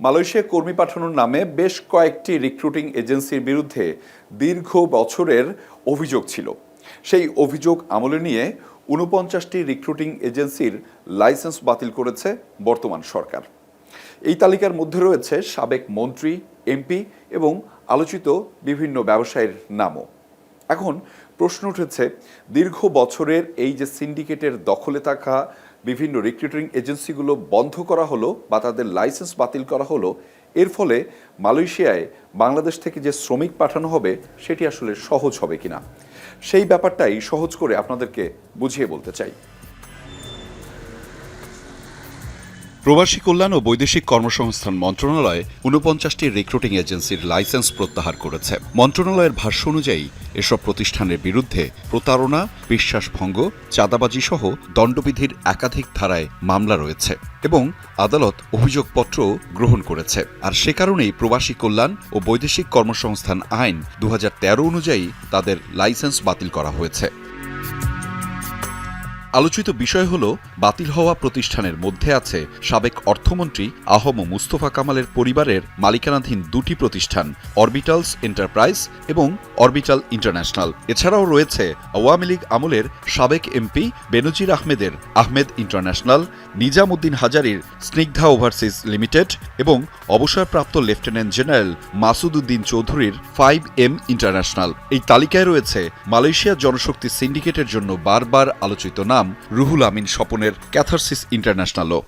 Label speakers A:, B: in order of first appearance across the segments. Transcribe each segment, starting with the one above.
A: Malaysia কর্মী পাঠানোর নামে বেশ কয়েকটি রিক্রুটিং এজেন্সির বিরুদ্ধে দীর্ঘ বছরের অভিযোগ ছিল। সেই অভিযোগ আমলে নিয়ে ৪৯টি রিক্রুটিং এজেন্সির লাইসেন্স বাতিল করেছে বর্তমান সরকার। এই তালিকার মধ্যে রয়েছে সাবেক মন্ত্রী, এমপি এবং আলোচিত বিভিন্ন ব্যবসায়ীর নামও। এখন প্রশ্ন উঠেছে, দীর্ঘ বছরের এই যে সিন্ডিকেটের দখলে থাকা বিভিন্ন রিক্রুটিং এজেন্সিগুলো বন্ধ করা হলো বা তাদের লাইসেন্স বাতিল করা হলো, এর ফলে মালয়েশিয়ায় বাংলাদেশ থেকে যে শ্রমিক পাঠানো হবে সেটি আসলে সহজ হবে কিনা, সেই ব্যাপারটাই সহজ করে আপনাদেরকে বুঝিয়ে বলতে চাই।
B: প্রবাসী কল্যাণ ও বৈদেশিক কর্মসংস্থান মন্ত্রণালয় ৪৯টি রিক্রুটিং এজেন্সির লাইসেন্স প্রত্যাহার করেছে। মন্ত্রণালয়ের ভাষ্য অনুযায়ী এসব প্রতিষ্ঠানের বিরুদ্ধে প্রতারণা, বিশ্বাসভঙ্গ, চাঁদাবাজি সহ দণ্ডবিধির একাধিক ধারায় মামলা রয়েছে এবং আদালত অভিযোগপত্র গ্রহণ করেছে। আর সে কারণেই প্রবাসী কল্যাণ ও বৈদেশিক কর্মসংস্থান আইন ২০১৩ অনুযায়ী তাদের লাইসেন্স বাতিল করা হয়েছে। আলোচিত বিষয় হল, বাতিল হওয়া প্রতিষ্ঠানের মধ্যে আছে সাবেক অর্থমন্ত্রী আহম মুস্তফা কামালের পরিবারের মালিকানাধীন দুটি প্রতিষ্ঠান, অরবিটালস এন্টারপ্রাইজ এবং অরবিটাল ইন্টারন্যাশনাল। এছাড়াও রয়েছে আওয়ামী লীগ আমলের সাবেক এমপি বেনজির আহমেদের আহমেদ ইন্টারন্যাশনাল, নিজাম উদ্দিন হাজারির স্নিগ্ধা ওভারসিজ লিমিটেড এবং অবসরপ্রাপ্ত লেফটেন্যান্ট জেনারেল মাসুদ উদ্দিন চৌধুরীর 5M ইন্টারন্যাশনাল। এই তালিকায় রয়েছে মালয়েশিয়া জনশক্তি সিন্ডিকেটের জন্য বারবার আলোচিত নাম রুহুল আমিন স্বপনের ক্যাথারসিস ইন্টারন্যাশনালও।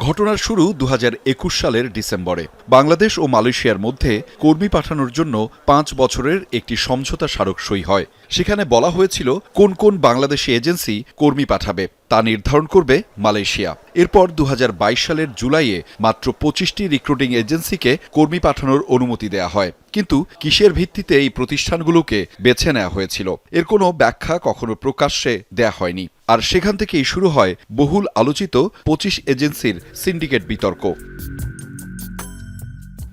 B: ঘটনার শুরু ২০২১ সালের ডিসেম্বরে। বাংলাদেশ ও মালয়েশিয়ার মধ্যে কর্মী পাঠানোর জন্য ৫ বছরের একটি সমঝোতা স্মারক সই হয়। সেখানে বলা হয়েছিল কোন কোন বাংলাদেশি এজেন্সি কর্মী পাঠাবে তা নির্ধারণ করবে মালয়েশিয়া। এরপর ২০২২ সালের জুলাইয়ে মাত্র ২৫টি রিক্রুটিং এজেন্সিকে কর্মী পাঠানোর অনুমতি দেয়া হয়। কিন্তু কিসের ভিত্তিতে এই প্রতিষ্ঠানগুলোকে বেছে নেওয়া হয়েছিল, এর কোনো ব্যাখ্যা কখনো প্রকাশ্যে দেয়া হয়নি। আর সেখান থেকেই শুরু হয় বহুল আলোচিত ২৫ এজেন্সির সিন্ডিকেট বিতর্ক।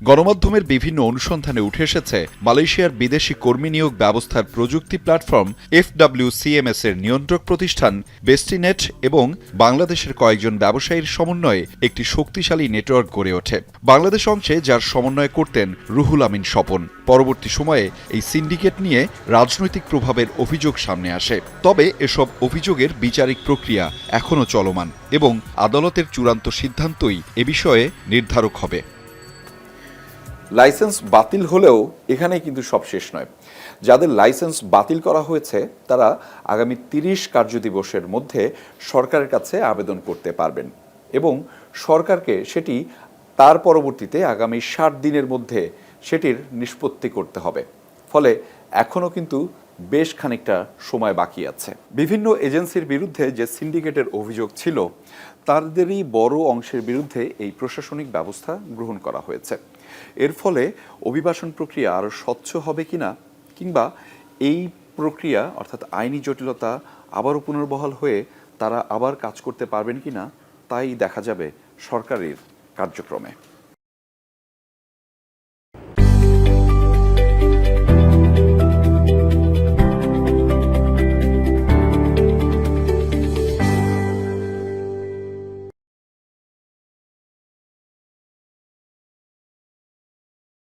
B: গণমাধ্যমের বিভিন্ন অনুসন্ধানে উঠে এসেছে, মালয়েশিয়ার বিদেশি কর্মী নিয়োগ ব্যবস্থার প্রযুক্তি প্ল্যাটফর্ম FWCMS এর নিয়ন্ত্রক প্রতিষ্ঠান বেস্টিনেট এবং বাংলাদেশের কয়েকজন ব্যবসায়ীর সমন্বয়ে একটি শক্তিশালী নেটওয়ার্ক গড়ে ওঠে। বাংলাদেশ অংশে যার সমন্বয় করতেন রুহুল আমিন স্বপন। পরবর্তী সময়ে এই সিন্ডিকেট নিয়ে রাজনৈতিক প্রভাবের অভিযোগ সামনে আসে। তবে এসব অভিযোগের বিচারিক প্রক্রিয়া এখনও চলমান এবং আদালতের চূড়ান্ত সিদ্ধান্তই এ বিষয়ে নির্ধারক হবে।
A: লাইসেন্স বাতিল হলেও এখানেই কিন্তু সব শেষ নয়। যাদের লাইসেন্স বাতিল করা হয়েছে তারা আগামী ৩০ কার্যদিবসের মধ্যে সরকারের কাছে আবেদন করতে পারবেন এবং সরকারকে সেটি তার পরবর্তীতে আগামী ৬০ দিনের মধ্যে সেটির নিষ্পত্তি করতে হবে। ফলে এখনও কিন্তু বেশ খানিকটা সময় বাকি আছে। বিভিন্ন এজেন্সির বিরুদ্ধে যে সিন্ডিকেটের অভিযোগ ছিল তাদেরই বড় অংশের বিরুদ্ধে এই প্রশাসনিক ব্যবস্থা গ্রহণ করা হয়েছে। এর ফলে অভিবাসন প্রক্রিয়া আরও স্বচ্ছ হবে কিনা, কিংবা এই প্রক্রিয়া অর্থাৎ আইনি জটিলতা আবারও পুনর্বহাল হয়ে তারা আবার কাজ করতে পারবেন কিনা তাই দেখা যাবে সরকারের কার্যক্রমে।